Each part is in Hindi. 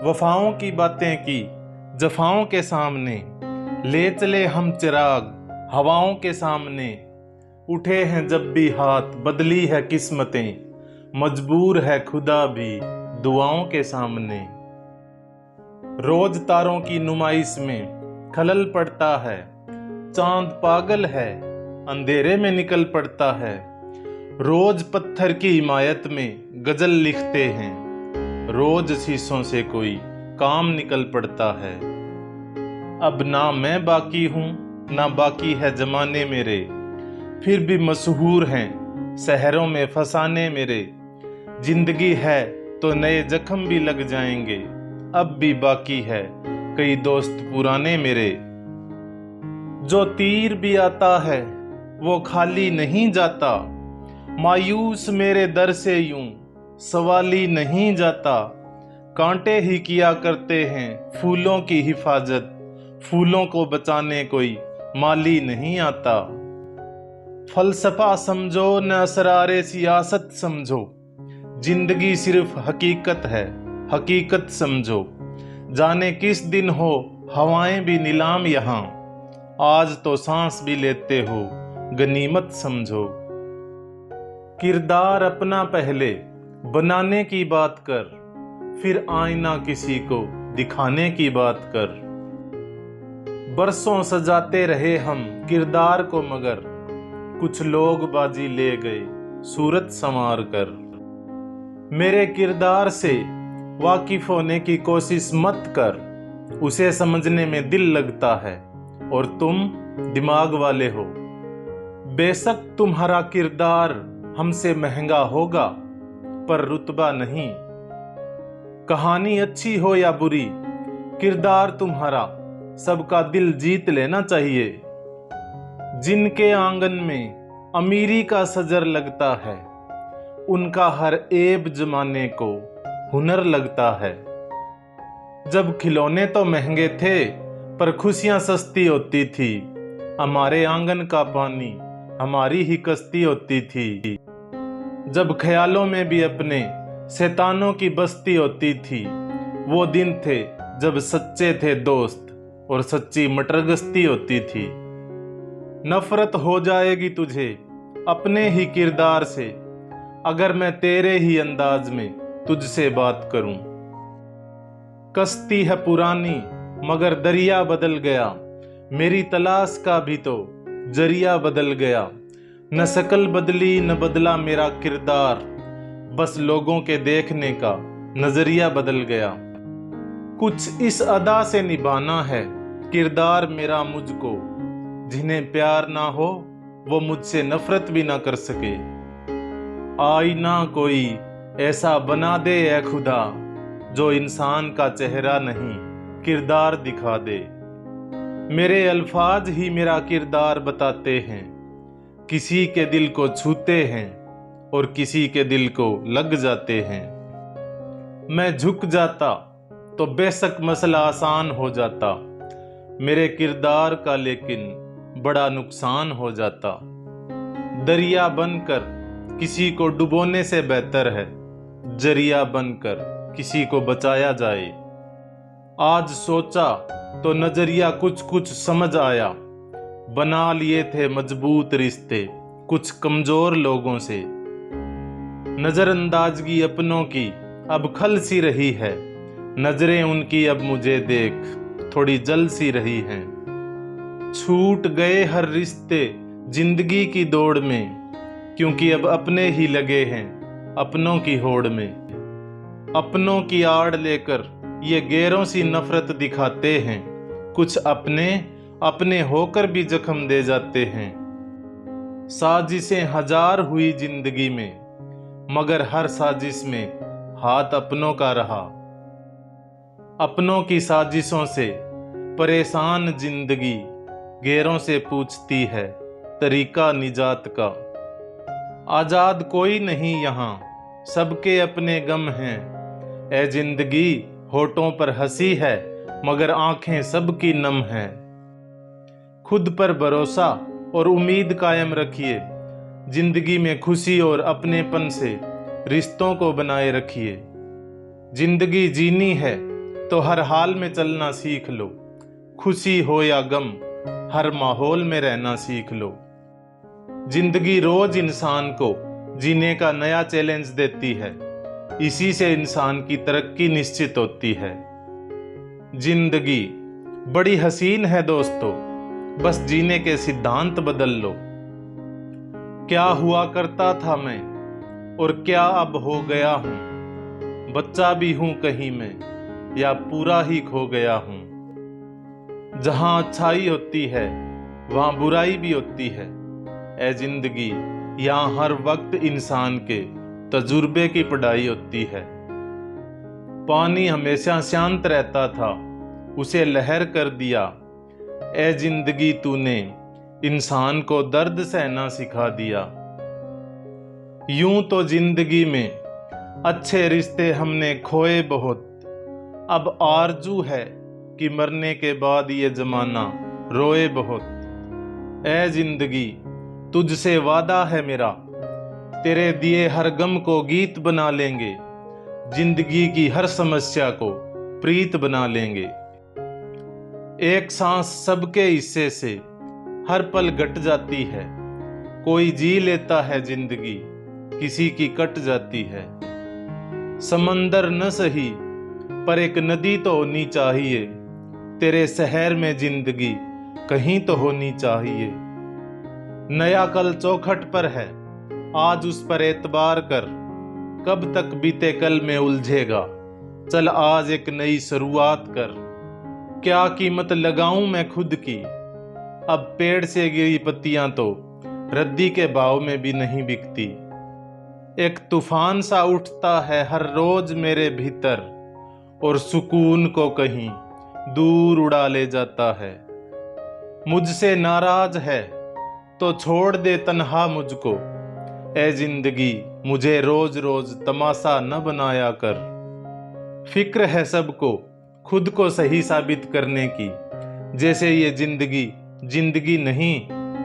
वफाओं की बातें की जफाओं के सामने, ले चले हम चिराग हवाओं के सामने। उठे हैं जब भी हाथ बदली है किस्मतें, मजबूर है खुदा भी दुआओं के सामने। रोज तारों की नुमाइश में खलल पड़ता है, चांद पागल है अंधेरे में निकल पड़ता है। रोज पत्थर की हिमायत में गजल लिखते हैं, रोज शीशों से कोई काम निकल पड़ता है। अब ना मैं बाकी हूँ ना बाकी है जमाने मेरे, फिर भी मशहूर हैं शहरों में फसाने मेरे। जिंदगी है तो नए जख्म भी लग जाएंगे, अब भी बाकी है कई दोस्त पुराने मेरे। जो तीर भी आता है वो खाली नहीं जाता, मायूस मेरे दर से यूं सवाली नहीं जाता। कांटे ही किया करते हैं फूलों की हिफाजत, फूलों को बचाने कोई माली नहीं आता। फलसफा समझो न असरारे सियासत समझो, जिंदगी सिर्फ हकीकत है हकीकत समझो। जाने किस दिन हो हवाएं भी नीलाम यहाँ, आज तो सांस भी लेते हो गनीमत समझो। किरदार अपना पहले बनाने की बात कर, फिर आईना किसी को दिखाने की बात कर। बरसों सजाते रहे हम किरदार को, मगर कुछ लोग बाजी ले गए सूरत संवार कर। मेरे किरदार से वाकिफ होने की कोशिश मत कर, उसे समझने में दिल लगता है और तुम दिमाग वाले हो। बेशक तुम्हारा किरदार हमसे महंगा होगा पर रुतबा नहीं। कहानी अच्छी हो या बुरी, किरदार तुम्हारा सबका दिल जीत लेना चाहिए। जिनके आंगन में अमीरी का सजर लगता है, उनका हर ऐब जमाने को हुनर लगता है। जब खिलौने तो महंगे थे पर खुशियां सस्ती होती थी, हमारे आंगन का पानी हमारी ही कश्ती होती थी। जब ख्यालों में भी अपने शैतानों की बस्ती होती थी, वो दिन थे जब सच्चे थे दोस्त और सच्ची मटरगस्ती होती थी। नफरत हो जाएगी तुझे अपने ही किरदार से, अगर मैं तेरे ही अंदाज में तुझसे बात करूं। कश्ती है पुरानी मगर दरिया बदल गया, मेरी तलाश का भी तो जरिया बदल गया। न शक्ल बदली न बदला मेरा किरदार, बस लोगों के देखने का नजरिया बदल गया। कुछ इस अदा से निभाना है किरदार मेरा मुझको, जिन्हें प्यार ना हो वो मुझसे नफरत भी ना कर सके। आईना कोई ऐसा बना दे ऐ खुदा, जो इंसान का चेहरा नहीं किरदार दिखा दे। मेरे अल्फाज ही मेरा किरदार बताते हैं, किसी के दिल को छूते हैं और किसी के दिल को लग जाते हैं। मैं झुक जाता तो बेशक मसला आसान हो जाता, मेरे किरदार का लेकिन बड़ा नुकसान हो जाता। दरिया बनकर किसी को डुबोने से बेहतर है जरिया बनकर किसी को बचाया जाए। आज सोचा तो नजरिया कुछ कुछ समझ आया, बना लिए थे मजबूत रिश्ते कुछ कमजोर लोगों से। नजरअंदाजगी अपनों की अब खल सी रही है, नजरें उनकी अब मुझे देख थोड़ी जल सी रही हैं। छूट गए हर रिश्ते जिंदगी की दौड़ में, क्योंकि अब अपने ही लगे हैं अपनों की होड़ में। अपनों की आड़ लेकर ये गैरों सी नफरत दिखाते हैं, कुछ अपने अपने होकर भी जख्म दे जाते हैं। साजिशें हजार हुई जिंदगी में, मगर हर साजिश में हाथ अपनों का रहा। अपनों की साजिशों से परेशान जिंदगी, गैरों से पूछती है तरीका निजात का। आजाद कोई नहीं यहाँ सबके अपने गम हैं, ए जिंदगी होठों पर हंसी है मगर आंखें सबकी नम हैं। खुद पर भरोसा और उम्मीद कायम रखिए, जिंदगी में खुशी और अपनेपन से रिश्तों को बनाए रखिए। जिंदगी जीनी है तो हर हाल में चलना सीख लो। खुशी हो या गम, हर माहौल में रहना सीख लो। जिंदगी रोज इंसान को जीने का नया चैलेंज देती है। इसी से इंसान की तरक्की निश्चित होती है। जिंदगी बड़ी हसीन है दोस्तों, बस जीने के सिद्धांत बदल लो। क्या हुआ करता था मैं और क्या अब हो गया हूं। बच्चा भी हूं कहीं मैं या पूरा ही खो गया हूं। जहां अच्छाई होती है वहां बुराई भी होती है। ए जिंदगी, यहां हर वक्त इंसान के तजुर्बे की पढ़ाई होती है। पानी हमेशा शांत रहता था, उसे लहर कर दिया। ए जिंदगी, तूने इंसान को दर्द सहना सिखा दिया। यूं तो जिंदगी में अच्छे रिश्ते हमने खोए बहुत। अब आरजू है कि मरने के बाद ये जमाना रोए बहुत। ए जिंदगी, तुझसे वादा है मेरा, तेरे दिए हर गम को गीत बना लेंगे। जिंदगी की हर समस्या को प्रीत बना लेंगे। एक सांस सबके हिस्से से हर पल घट जाती है। कोई जी लेता है जिंदगी, किसी की कट जाती है। समंदर न सही पर एक नदी तो होनी चाहिए। तेरे शहर में जिंदगी कहीं तो होनी चाहिए। नया कल चौखट पर है, आज उस पर एतबार कर। कब तक बीते कल में उलझेगा, चल आज एक नई शुरुआत कर। क्या कीमत लगाऊं मैं खुद की, अब पेड़ से गिरी पत्तियां तो रद्दी के भाव में भी नहीं बिकती। एक तूफान सा उठता है हर रोज मेरे भीतर और सुकून को कहीं दूर उड़ा ले जाता है। मुझसे नाराज है तो छोड़ दे तन्हा मुझको। ए जिंदगी, मुझे रोज रोज तमाशा न बनाया कर। फिक्र है सबको खुद को सही साबित करने की, जैसे ये जिंदगी जिंदगी नहीं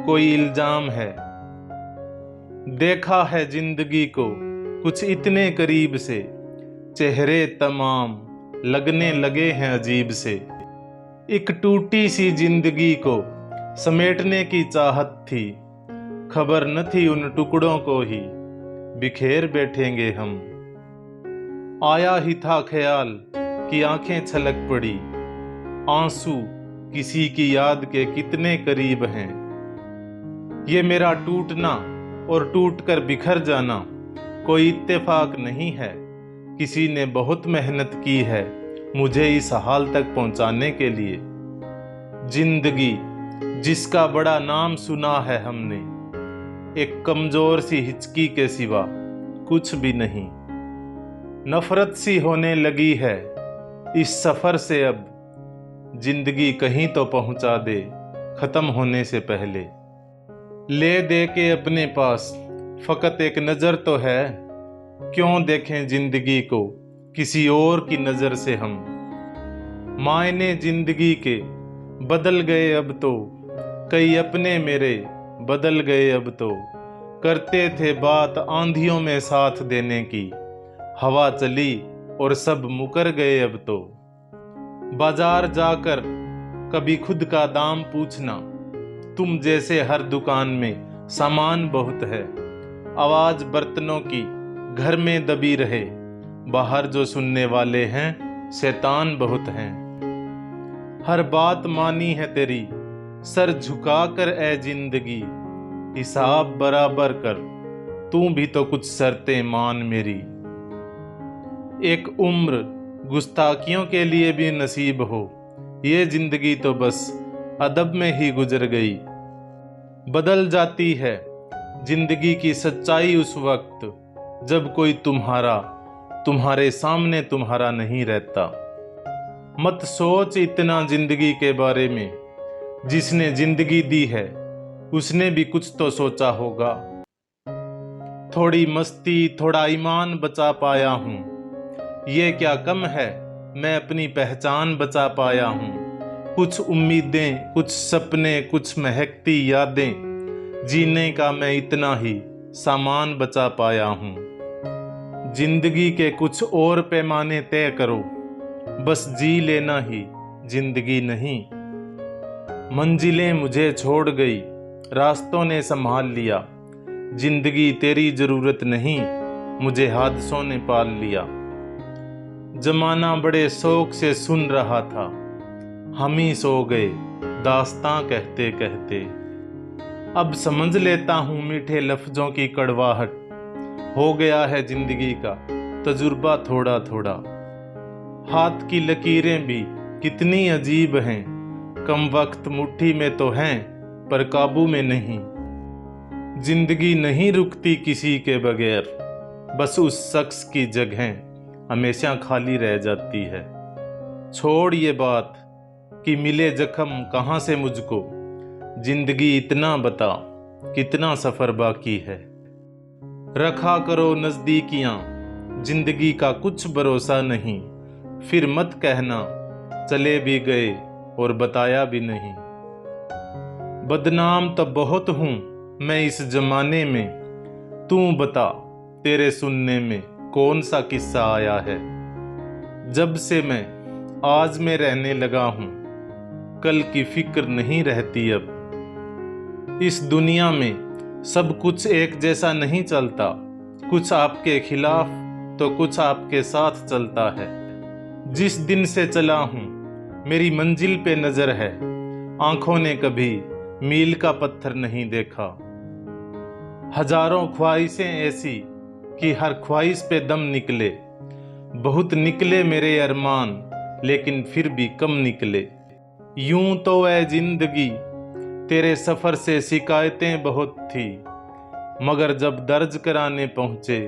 कोई इल्जाम है। देखा है जिंदगी को कुछ इतने करीब से, चेहरे तमाम लगने लगे हैं अजीब से। एक टूटी सी जिंदगी को समेटने की चाहत थी, खबर न थी उन टुकड़ों को ही बिखेर बैठेंगे हम। आया ही था ख्याल कि आंखें छलक पड़ी, आंसू किसी की याद के कितने करीब हैं। ये मेरा टूटना और टूटकर बिखर जाना कोई इत्तेफाक नहीं है। किसी ने बहुत मेहनत की है मुझे इस हाल तक पहुंचाने के लिए। जिंदगी जिसका बड़ा नाम सुना है हमने, एक कमजोर सी हिचकी के सिवा कुछ भी नहीं। नफरत सी होने लगी है इस सफर से अब, जिंदगी कहीं तो पहुंचा दे खत्म होने से पहले। ले दे के अपने पास फकत एक नजर तो है, क्यों देखें जिंदगी को किसी और की नजर से हम। मायने जिंदगी के बदल गए अब तो, कई अपने मेरे बदल गए अब तो। करते थे बात आंधियों में साथ देने की, हवा चली और सब मुकर गए अब तो। बाजार जाकर कभी खुद का दाम पूछना, तुम जैसे हर दुकान में सामान बहुत है। आवाज बर्तनों की घर में दबी रहे, बाहर जो सुनने वाले हैं शैतान बहुत हैं। हर बात मानी है तेरी सर झुकाकर ए जिंदगी, हिसाब बराबर कर तू भी तो कुछ शर्तें मान मेरी। एक उम्र गुस्ताखियों के लिए भी नसीब हो, ये जिंदगी तो बस अदब में ही गुजर गई। बदल जाती है जिंदगी की सच्चाई उस वक्त, जब कोई तुम्हारे सामने तुम्हारा नहीं रहता। मत सोच इतना जिंदगी के बारे में, जिसने जिंदगी दी है उसने भी कुछ तो सोचा होगा। थोड़ी मस्ती थोड़ा ईमान बचा पाया हूँ, ये क्या कम है मैं अपनी पहचान बचा पाया हूँ। कुछ उम्मीदें कुछ सपने कुछ महकती यादें, जीने का मैं इतना ही सामान बचा पाया हूँ। जिंदगी के कुछ और पैमाने तय करो, बस जी लेना ही जिंदगी नहीं। मंजिलें मुझे छोड़ गई, रास्तों ने संभाल लिया। जिंदगी तेरी जरूरत नहीं, मुझे हादसों ने पाल लिया। जमाना बड़े शौक से सुन रहा था, हम ही सो गए दास्तां कहते कहते। अब समझ लेता हूँ मीठे लफ्जों की कड़वाहट, हो गया है जिंदगी का तजुर्बा थोड़ा थोड़ा। हाथ की लकीरें भी कितनी अजीब हैं, कम वक्त मुट्ठी में तो हैं पर काबू में नहीं। जिंदगी नहीं रुकती किसी के बगैर, बस उस शख्स की जगह हमेशा खाली रह जाती है। छोड़ ये बात कि मिले जख्म कहाँ से मुझको, जिंदगी इतना बता कितना सफर बाकी है। रखा करो नजदीकियां, जिंदगी का कुछ भरोसा नहीं। फिर मत कहना चले भी गए और बताया भी नहीं। बदनाम तो बहुत हूं मैं इस जमाने में, तू बता तेरे सुनने में कौन सा किस्सा आया है। जब से मैं आज में रहने लगा हूं, कल की फिक्र नहीं रहती अब। इस दुनिया में सब कुछ एक जैसा नहीं चलता, कुछ आपके खिलाफ तो कुछ आपके साथ चलता है। जिस दिन से चला हूं मेरी मंजिल पे नजर है, आंखों ने कभी मील का पत्थर नहीं देखा। हजारों ख्वाहिशें ऐसी कि हर ख्वाहिश पे दम निकले। बहुत निकले मेरे अरमान, लेकिन फिर भी कम निकले। यूं तो ऐ जिंदगी तेरे सफर से शिकायतें बहुत थी, मगर जब दर्ज कराने पहुंचे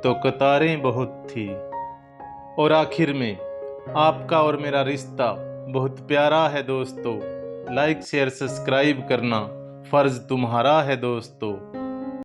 तो कतारें बहुत थी। और आखिर में आपका और मेरा रिश्ता बहुत प्यारा है दोस्तों। लाइक शेयर सब्सक्राइब करना फर्ज तुम्हारा है दोस्तों।